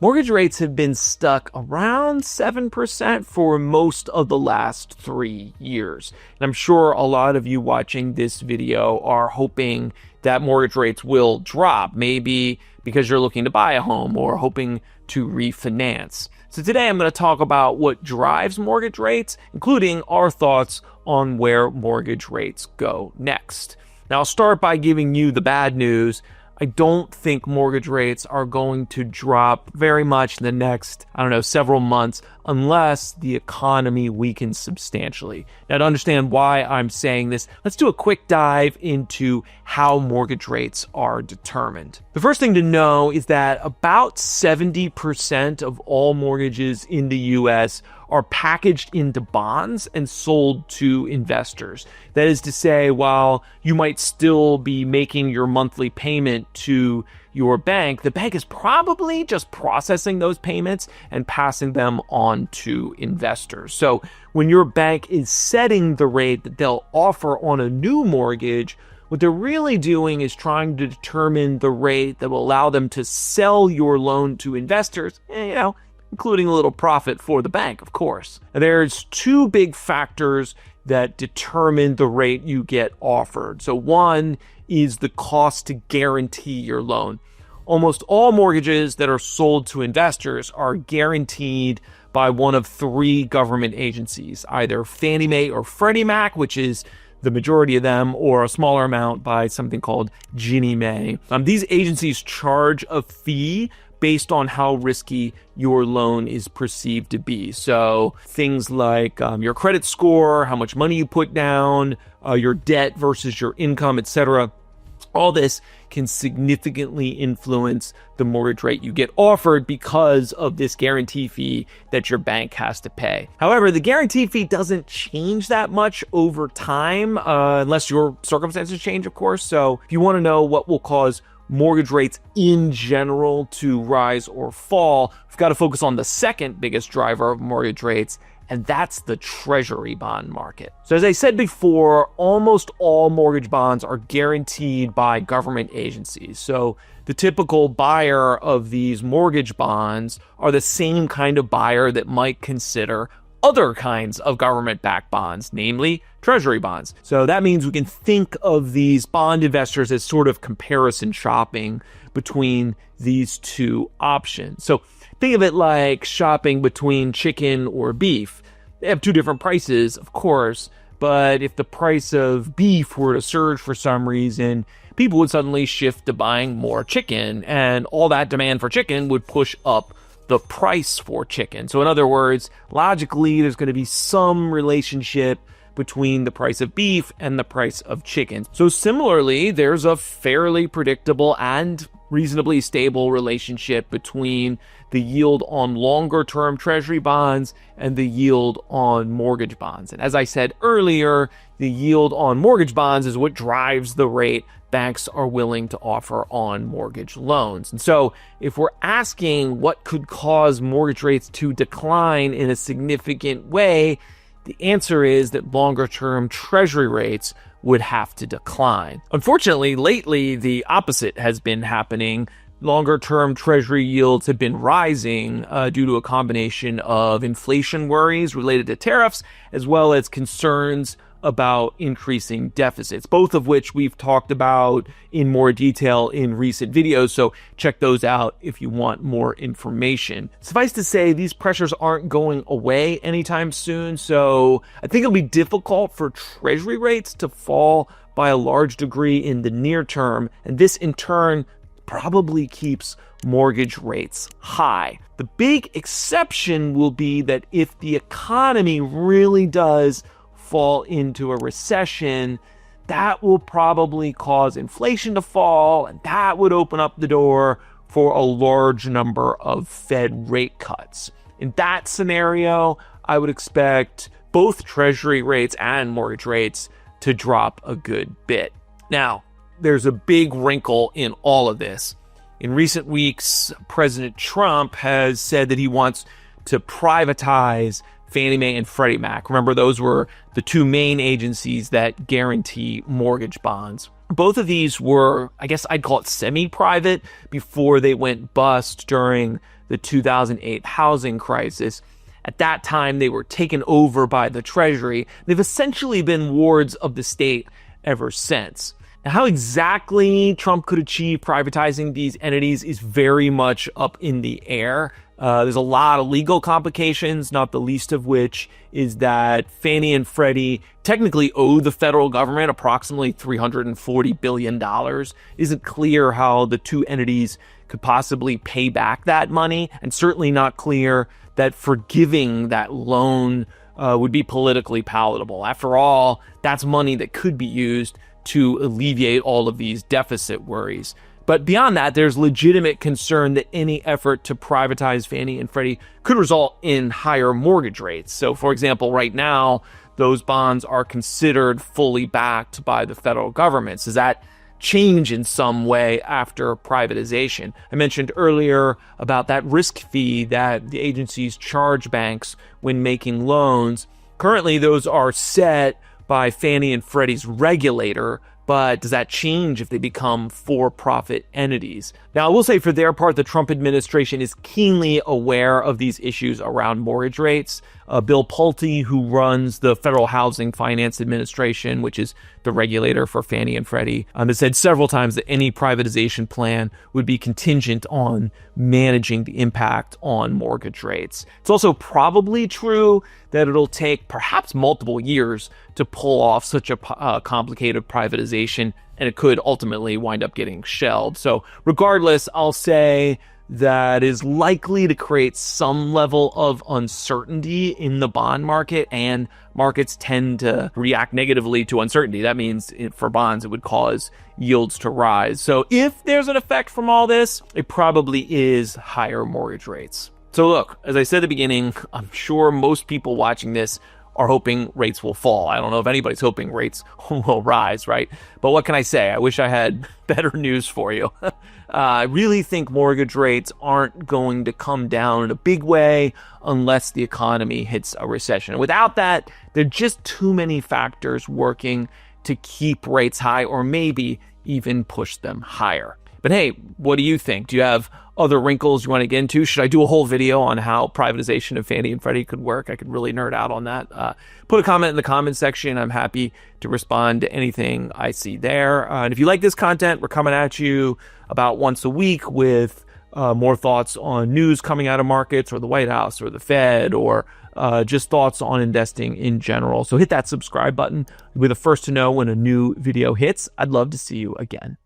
mortgage rates have been stuck around 7% for most of the last 3 years. And I'm sure a lot of you watching this video are hoping that mortgage rates will drop, maybe because you're looking to buy a home or hoping to refinance. So today I'm going to talk about what drives mortgage rates, including our thoughts on where mortgage rates go next. Now, I'll start by giving you the bad news. I don't think mortgage rates are going to drop very much in the next, several months unless the economy weakens substantially. Now, to understand why I'm saying this, let's do a quick dive into how mortgage rates are determined. The first thing to know is that about 70% of all mortgages in the US are packaged into bonds and sold to investors. That is to say, while you might still be making your monthly payment to your bank, the bank is probably just processing those payments and passing them on to investors. So when your bank is setting the rate that they'll offer on a new mortgage, what they're really doing is trying to determine the rate that will allow them to sell your loan to investors, including a little profit for the bank, of course. There's two big factors that determine the rate you get offered. So one is the cost to guarantee your loan. Almost all mortgages that are sold to investors are guaranteed by one of three government agencies, either Fannie Mae or Freddie Mac, which is the majority of them, or a smaller amount by something called Ginnie Mae. These agencies charge a fee based on how risky your loan is perceived to be. So things like your credit score, how much money you put down, your debt versus your income, etc. All this can significantly influence the mortgage rate you get offered because of this guarantee fee that your bank has to pay. However, the guarantee fee doesn't change that much over time, unless your circumstances change, of course. So if you want to know what will cause mortgage rates in general to rise or fall, we've got to focus on the second biggest driver of mortgage rates, and that's the Treasury bond market. So as I said before, almost all mortgage bonds are guaranteed by government agencies. So the typical buyer of these mortgage bonds are the same kind of buyer that might consider other kinds of government-backed bonds, namely Treasury bonds. So that means we can think of these bond investors as sort of comparison shopping between these two options. So think of it like shopping between chicken or beef. They have two different prices, of course, but if the price of beef were to surge for some reason, people would suddenly shift to buying more chicken, and all that demand for chicken would push up the price for chicken. So in other words, logically, there's going to be some relationship between the price of beef and the price of chicken. So similarly, there's a fairly predictable and reasonably stable relationship between the yield on longer-term Treasury bonds and the yield on mortgage bonds. And as I said earlier, the yield on mortgage bonds is what drives the rate banks are willing to offer on mortgage loans. And so if we're asking what could cause mortgage rates to decline in a significant way, the answer is that longer-term Treasury rates would have to decline. Unfortunately, lately, the opposite has been happening. Longer-term Treasury yields have been rising due to a combination of inflation worries related to tariffs, as well as concerns about increasing deficits, both of which we've talked about in more detail in recent videos, so check those out if you want more information. Suffice to say, these pressures aren't going away anytime soon, so I think it'll be difficult for Treasury rates to fall by a large degree in the near term, and this in turn probably keeps mortgage rates high. The big exception will be that if the economy really does fall into a recession, that will probably cause inflation to fall, and that would open up the door for a large number of Fed rate cuts. In that scenario, I would expect both Treasury rates and mortgage rates to drop a good bit. Now, there's a big wrinkle in all of this. In recent weeks, President Trump has said that he wants to privatize Fannie Mae and Freddie Mac. Remember, those were the two main agencies that guarantee mortgage bonds. Both of these were, I guess I'd call it semi-private before they went bust during the 2008 housing crisis. At that time, they were taken over by the Treasury. They've essentially been wards of the state ever since. Now, how exactly Trump could achieve privatizing these entities is very much up in the air. There's a lot of legal complications, not the least of which is that Fannie and Freddie technically owe the federal government approximately $340 billion. Isn't clear how the two entities could possibly pay back that money, and certainly not clear that forgiving that loan would be politically palatable. After all, that's money that could be used to alleviate all of these deficit worries. But beyond that, there's legitimate concern that any effort to privatize Fannie and Freddie could result in higher mortgage rates. So, for example, right now, those bonds are considered fully backed by the federal government. Does that change in some way after privatization? I mentioned earlier about that risk fee that the agencies charge banks when making loans. Currently, those are set by Fannie and Freddie's regulator, but does that change if they become for-profit entities? Now, I will say for their part, the Trump administration is keenly aware of these issues around mortgage rates. Bill Pulte, who runs the Federal Housing Finance Administration, which is the regulator for Fannie and Freddie, has said several times that any privatization plan would be contingent on managing the impact on mortgage rates. It's also probably true that it'll take perhaps multiple years to pull off such a complicated privatization, and it could ultimately wind up getting shelved. So regardless, I'll say that is likely to create some level of uncertainty in the bond market, and markets tend to react negatively to uncertainty. That means for bonds, it would cause yields to rise. So if there's an effect from all this, it probably is higher mortgage rates. So look, as I said at the beginning, I'm sure most people watching this are hoping rates will fall. I don't know if anybody's hoping rates will rise, right? But what can I say? I wish I had better news for you. I really think mortgage rates aren't going to come down in a big way unless the economy hits a recession. Without that, there are just too many factors working to keep rates high or maybe even push them higher. But hey, what do you think? Do you have other wrinkles you want to get into? Should I do a whole video on how privatization of Fannie and Freddie could work? I could really nerd out on that. Put a comment in the comment section. I'm happy to respond to anything I see there. And if you like this content, we're coming at you about once a week with more thoughts on news coming out of markets or the White House or the Fed or just thoughts on investing in general. So hit that subscribe button. You'll be the first to know when a new video hits. I'd love to see you again.